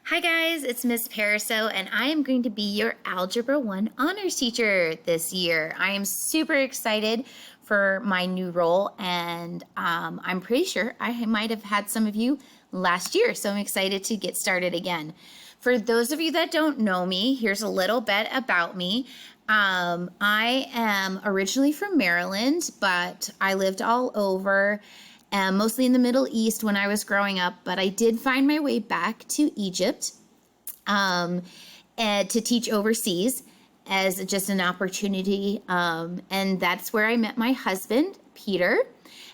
Hi guys, it's Miss Pariseau and I am going to be your Algebra 1 honors teacher this year. I am super excited for my new role and I'm pretty sure I might have had some of you last year, so I'm excited to get started again. For those of you that don't know me, here's a little bit about me. I am originally from Maryland, but I lived all over, mostly in the Middle East when I was growing up, but I did find my way back to Egypt and to teach overseas as just an opportunity. And that's where I met my husband, Peter.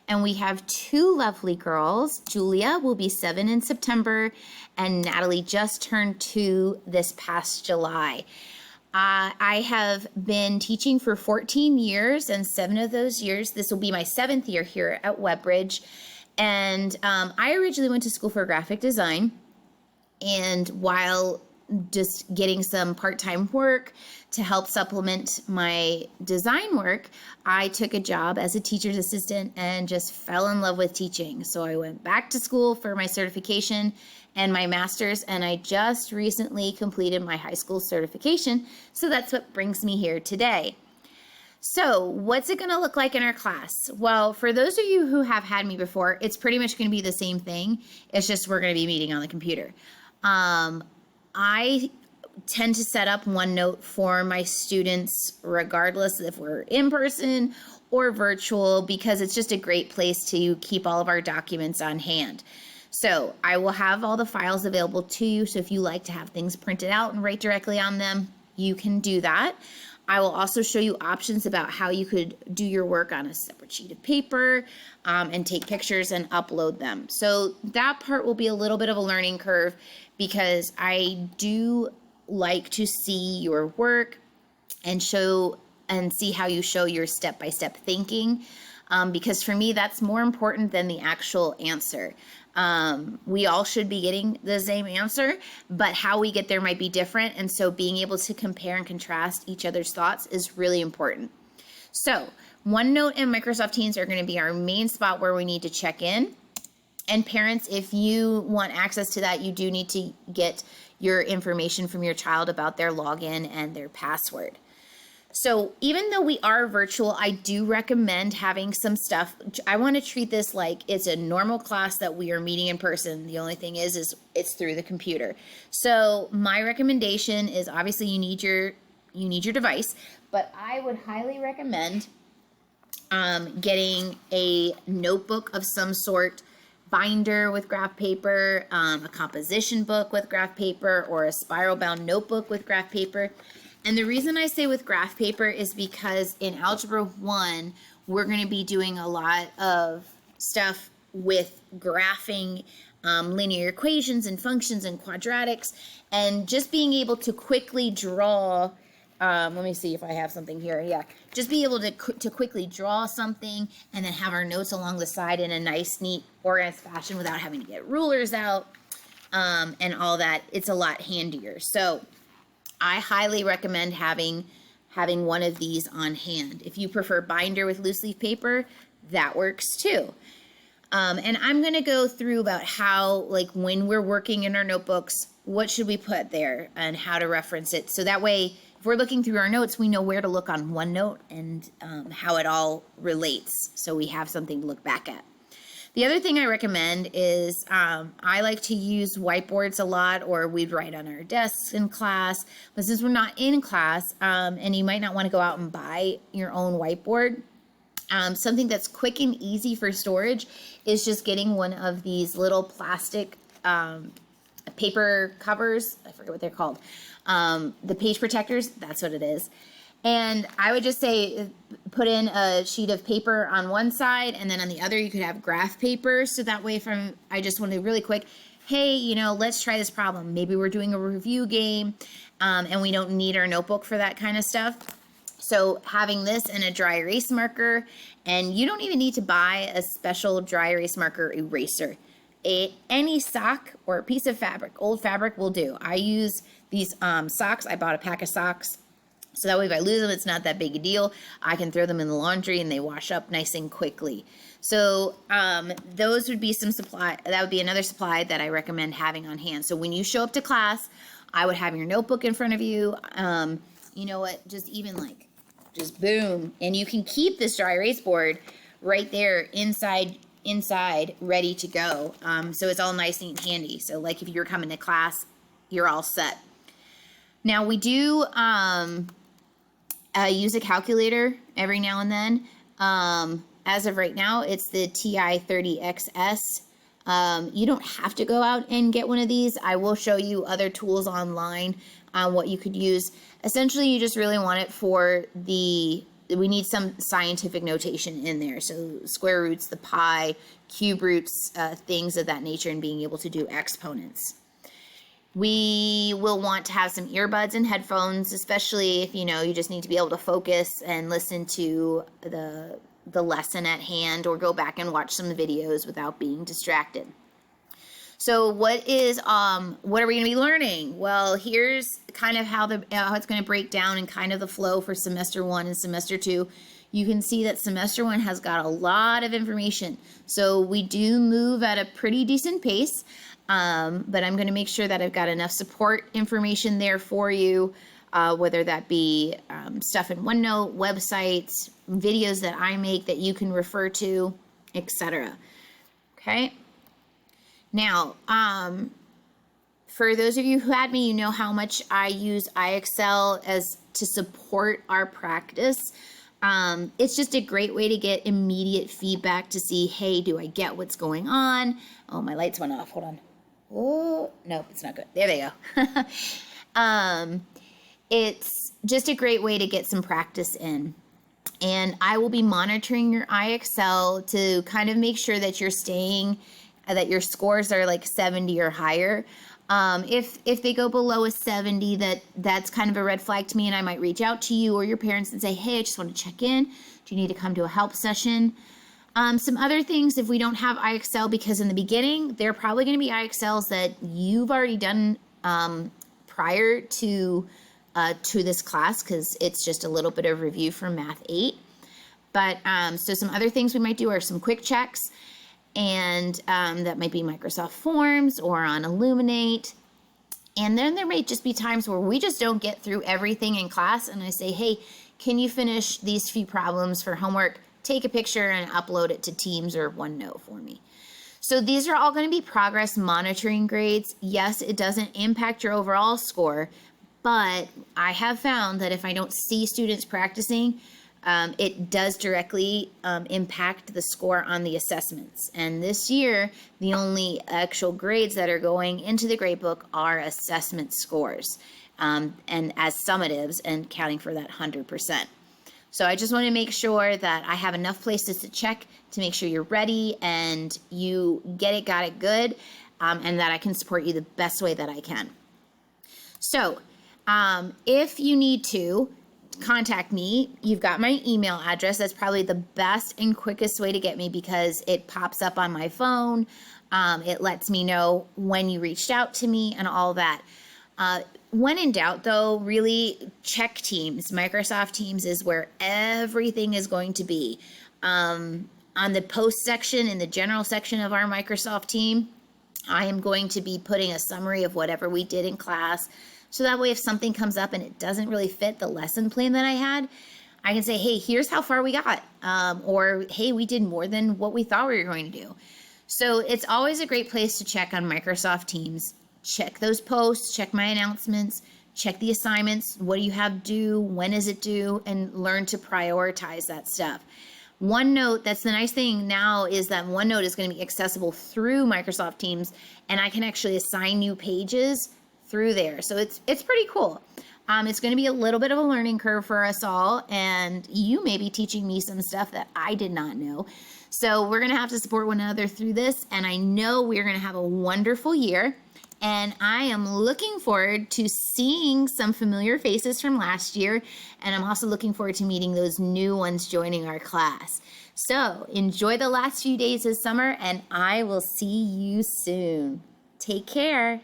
And we have two lovely girls. Julia will be 7 in September, and Natalie just turned 2 this past July. I have been teaching for 14 years, and 7 of those years, this will be my 7th year here at Webbridge. And I originally went to school for graphic design, and while just getting some part-time work to help supplement my design work, I took a job as a teacher's assistant and just fell in love with teaching. So I went back to school for my certification and my master's, and I just recently completed my high school certification. So that's what brings me here today. So what's it going to look like in our class? Well, for those of you who have had me before, it's pretty much going to be the same thing. It's just we're going to be meeting on the computer. I tend to set up OneNote for my students, regardless if we're in person or virtual, because it's just a great place to keep all of our documents on hand. So I will have all the files available to you. So if you like to have things printed out and write directly on them, you can do that. I will also show you options about how you could do your work on a separate sheet of paper and take pictures and upload them. So that part will be a little bit of a learning curve because I do like to see your work and see how you show your step-by-step thinking, because for me that's more important than the actual answer. We all should be getting the same answer, but how we get there might be different, and so being able to compare and contrast each other's thoughts is really important. So OneNote and Microsoft Teams are going to be our main spot where we need to check in. And parents, if you want access to that, you do need to get your information from your child about their login and their password. So even though we are virtual, I do recommend having some stuff. I want to treat this like it's a normal class that we are meeting in person. The only thing is it's through the computer. So my recommendation is obviously you need your device, but I would highly recommend getting a notebook of some sort, binder with graph paper, a composition book with graph paper, or a spiral bound notebook with graph paper. And the reason I say with graph paper is because in Algebra 1, we're going to be doing a lot of stuff with graphing linear equations and functions and quadratics, and just being able to quickly draw, let me see if I have something here. Yeah, just be able to quickly draw something and then have our notes along the side in a nice, neat, organized fashion without having to get rulers out and all that. It's a lot handier. So I highly recommend having one of these on hand. If you prefer binder with loose leaf paper, that works too. And I'm going to go through about how, like, when we're working in our notebooks, what should we put there and how to reference it. So that way, if we're looking through our notes, we know where to look on OneNote and how it all relates, so we have something to look back at. The other thing I recommend is I like to use whiteboards a lot, or we'd write on our desks in class. But since we're not in class, and you might not want to go out and buy your own whiteboard, something that's quick and easy for storage is just getting one of these little plastic paper covers. I forget what they're called. The page protectors, that's what it is. And I would just say put in a sheet of paper on one side, and then on the other you could have graph paper. So that way I just want to really quick, hey, let's try this problem. Maybe we're doing a review game and we don't need our notebook for that kind of stuff. So having this and a dry erase marker, and you don't even need to buy a special dry erase marker eraser. Any sock or a piece of fabric, old fabric will do. I use these socks. I bought a pack of socks So that way if I lose them, it's not that big a deal. I can throw them in the laundry and they wash up nice and quickly. So those would be some supply. That would be another supply that I recommend having on hand. So when you show up to class, I would have your notebook in front of you. You know what, just boom. And you can keep this dry erase board right there inside ready to go. So it's all nice and handy. So like if you're coming to class, you're all set. Now we do use a calculator every now and then. As of right now, it's the TI-30XS. You don't have to go out and get one of these. I will show you other tools online on what you could use. Essentially, you just really want it for we need some scientific notation in there. So square roots, the pi, cube roots, things of that nature, and being able to do exponents. We will want to have some earbuds and headphones, especially if, you just need to be able to focus and listen to the lesson at hand, or go back and watch some videos without being distracted. So what are we going to be learning? Well, here's kind of how it's going to break down and kind of the flow for semester 1 and semester 2. You can see that semester 1 has got a lot of information. So we do move at a pretty decent pace, but I'm going to make sure that I've got enough support information there for you, whether that be stuff in OneNote, websites, videos that I make that you can refer to, etc. Okay. Now, for those of you who had me, you know how much I use iExcel to support our practice. It's just a great way to get immediate feedback to see, hey, do I get what's going on? Oh, my lights went off. Hold on. Oh, no, it's not good. There they go. It's just a great way to get some practice in. And I will be monitoring your iExcel to kind of make sure that that your scores are like 70 or higher. If they go below a 70, that's kind of a red flag to me, and I might reach out to you or your parents and say, hey, I just want to check in. Do you need to come to a help session? Some other things, if we don't have iExcel, because in the beginning, they're probably going to be iExcels that you've already done prior to this class, because it's just a little bit of review for Math 8. But so some other things we might do are some quick checks, and that might be Microsoft Forms or on Illuminate. And then there may just be times where we just don't get through everything in class, and I say, hey, can you finish these few problems for homework? Take a picture and upload it to Teams or OneNote for me. So these are all going to be progress monitoring grades. Yes, it doesn't impact your overall score, but I have found that if I don't see students practicing, it does directly impact the score on the assessments. And this year, the only actual grades that are going into the gradebook are assessment scores, and as summatives, and counting for that 100%. So I just want to make sure that I have enough places to check to make sure you're ready and you got it good, and that I can support you the best way that I can. So if you need to contact me, you've got my email address. That's probably the best and quickest way to get me, because it pops up on my phone. It lets me know when you reached out to me and all that. When in doubt, though, really check Teams. Microsoft Teams is where everything is going to be. On the post section, in the general section of our Microsoft team, I am going to be putting a summary of whatever we did in class. So that way, if something comes up and it doesn't really fit the lesson plan that I had, I can say, hey, here's how far we got. Or, hey, we did more than what we thought we were going to do. So it's always a great place to check on Microsoft Teams. Check those posts, check my announcements, check the assignments. What do you have due? When is it due? And learn to prioritize that stuff. OneNote, that's the nice thing now, is that OneNote is going to be accessible through Microsoft Teams, and I can actually assign new pages through there. So it's pretty cool. It's going to be a little bit of a learning curve for us all, and you may be teaching me some stuff that I did not know. So we're going to have to support one another through this, and I know we're going to have a wonderful year. And I am looking forward to seeing some familiar faces from last year. And I'm also looking forward to meeting those new ones joining our class. So enjoy the last few days of summer, and I will see you soon. Take care.